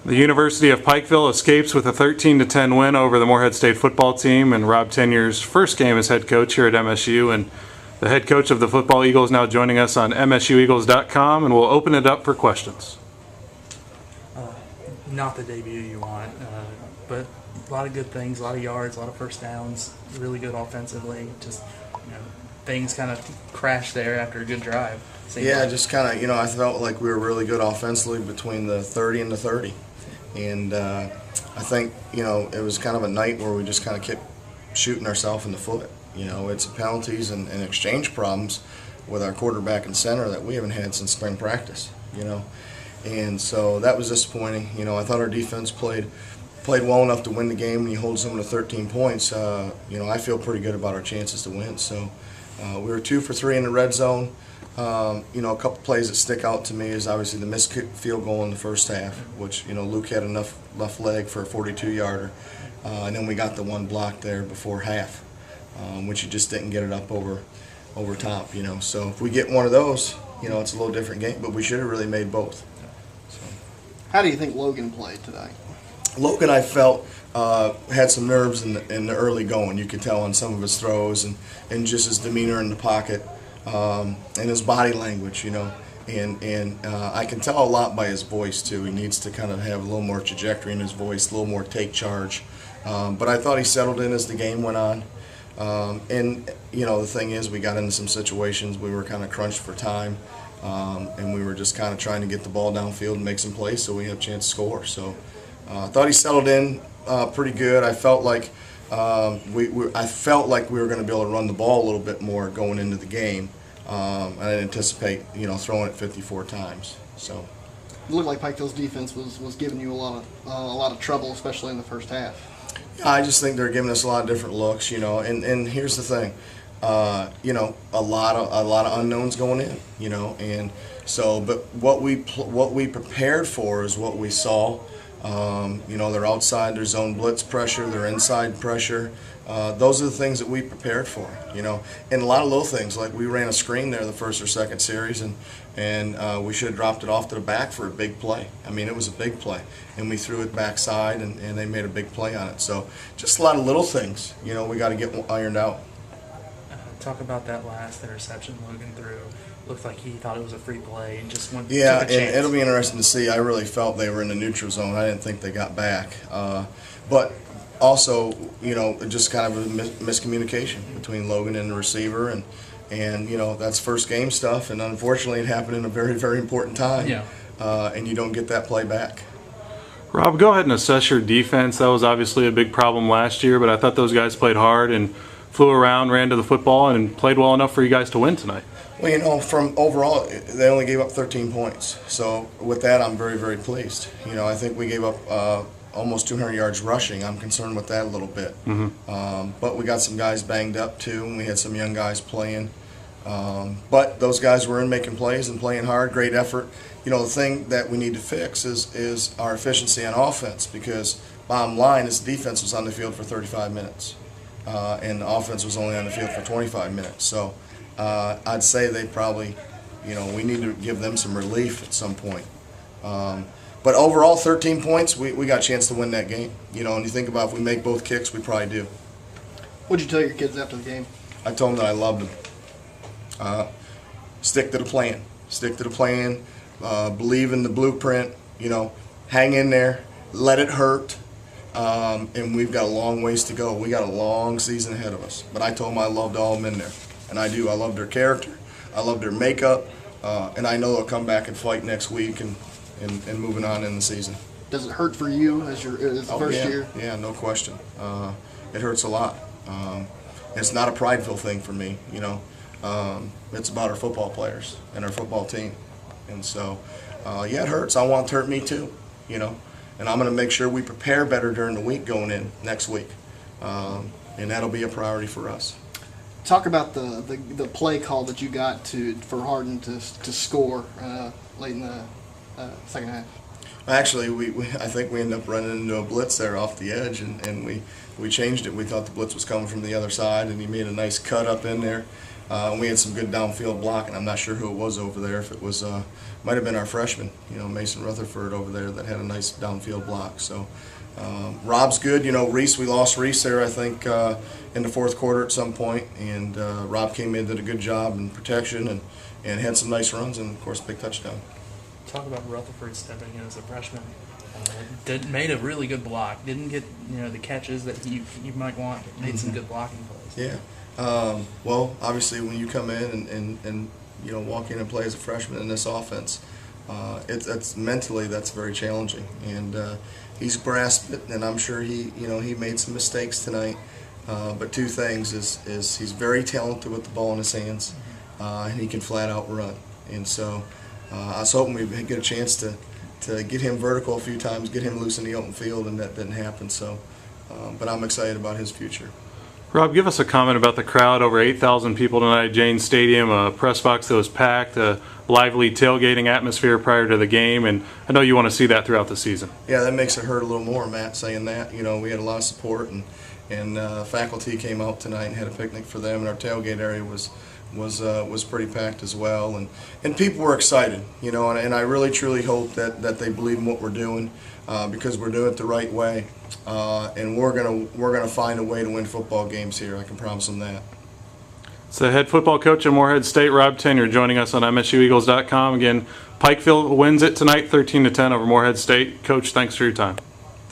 The University of Pikeville escapes with a 13-10 win over the Morehead State football team, and Rob Tenyer's first game as head coach here at MSU. And the head coach of the football Eagles now joining us on MSUEagles.com, and we'll open it up for questions. Not the debut you want, but a lot of good things, a lot of yards, a lot of first downs, really good offensively. Just, things kind of crashed there after a good drive. Just kind of, I felt like we were really good offensively between the 30 and the 30. And I think, it was kind of a night where we just kind of kept shooting ourselves in the foot. It's penalties and exchange problems with our quarterback and center that we haven't had since spring practice, And so that was disappointing. I thought our defense played well enough to win the game. When you hold someone to 13 points, I feel pretty good about our chances to win. So we were 2 for 3 in the red zone. A couple plays that stick out to me is obviously the missed field goal in the first half, which, Luke had enough left leg for a 42-yarder. And then we got the one block there before half, which he just didn't get it up over top, So if we get one of those, it's a little different game, but we should have really made both. So. How do you think Logan played today? Logan, I felt, had some nerves in the early going. You could tell on some of his throws and just his demeanor in the pocket and his body language, And I can tell a lot by his voice, too. He needs to kind of have a little more trajectory in his voice, a little more take charge. But I thought he settled in as the game went on. The thing is, we got into some situations. We were kind of crunched for time. And we were just kind of trying to get the ball downfield and make some plays so we had a chance to score. So I thought he settled in pretty good. I felt like we were going to be able to run the ball a little bit more going into the game. I didn't anticipate throwing it 54 times. So it looked like Pikeville's defense was giving you a lot of trouble, especially in the first half. I just think they're giving us a lot of different looks, And here's the thing. A lot of unknowns going in, and so. But what we prepared for is what we saw. They're outside their zone blitz pressure, their inside pressure. Those are the things that we prepared for, And a lot of little things, like we ran a screen there the first or second series, and we should have dropped it off to the back for a big play. I mean, it was a big play, and we threw it backside, and they made a big play on it. So just a lot of little things, we got to get ironed out. Talk about that last interception Logan threw. Looked like he thought it was a free play and just went. Yeah, took a chance. And it'll be interesting to see. I really felt they were in the neutral zone. I didn't think they got back, but also, just kind of a miscommunication between Logan and the receiver, and that's first game stuff. And unfortunately, it happened in a very, very important time. Yeah. And you don't get that play back. Rob, go ahead and assess your defense. That was obviously a big problem last year, but I thought those guys played hard and flew around, ran to the football, and played well enough for you guys to win tonight. Well, from overall, they only gave up 13 points. So with that, I'm very, very pleased. I think we gave up almost 200 yards rushing. I'm concerned with that a little bit. Mm-hmm. But we got some guys banged up, too, and we had some young guys playing. But those guys were in making plays and playing hard, great effort. The thing that we need to fix is our efficiency on offense, because bottom line is the defense was on the field for 35 minutes. And the offense was only on the field for 25 minutes. So I'd say they probably, we need to give them some relief at some point. But overall, 13 points, we got a chance to win that game. And you think about if we make both kicks, we probably do. What'd you tell your kids after the game? I told them that I loved them. Stick to the plan. Stick to the plan. Believe in the blueprint. Hang in there. Let it hurt. And we've got a long ways to go. We got a long season ahead of us. But I told them I loved all of them in there. And I do. I love their character. I love their makeup. And I know they'll come back and fight next week and moving on in the season. Does it hurt for you as the first year? Yeah, no question. It hurts a lot. It's not a prideful thing for me, It's about our football players and our football team. And so, it hurts. I want it to hurt me too, And I'm going to make sure we prepare better during the week going in next week. And that'll be a priority for us. Talk about the play call that you got for Harden to score late in the second half. Actually, I think we ended up running into a blitz there off the edge, and we changed it. We thought the blitz was coming from the other side, and he made a nice cut up in there. And we had some good downfield blocking. I'm not sure who it was over there. If it was, might have been our freshman, Mason Rutherford over there that had a nice downfield block. So Rob's good. Reese, we lost Reese there, I think, in the fourth quarter at some point. And Rob came in, did a good job in protection and had some nice runs and, of course, big touchdown. Talk about Rutherford stepping in as a freshman. Made a really good block. Didn't get the catches that you might want. But made some good blocking plays. Yeah. Well, obviously, when you come in and walk in and play as a freshman in this offense, it's mentally that's very challenging. And he's grasped it, and I'm sure he made some mistakes tonight. But two things is he's very talented with the ball in his hands, and he can flat out run. And so I was hoping we'd get a chance to get him vertical a few times, get him loose in the open field, and that didn't happen. So, but I'm excited about his future. Rob, give us a comment about the crowd. Over 8,000 people tonight at Jane Stadium, a press box that was packed, a lively tailgating atmosphere prior to the game, and I know you want to see that throughout the season. Yeah, that makes it hurt a little more, Matt, saying that. We had a lot of support, and faculty came out tonight and had a picnic for them, and our tailgate area was pretty packed as well, and people were excited, and I really truly hope that they believe in what we're doing, because we're doing it the right way, and we're gonna find a way to win football games here. I can promise them that. It's the head football coach at Morehead State, Rob Tenyer, joining us on MSUEagles.com. Again, Pikeville wins it tonight, 13-10 over Morehead State. Coach, thanks for your time.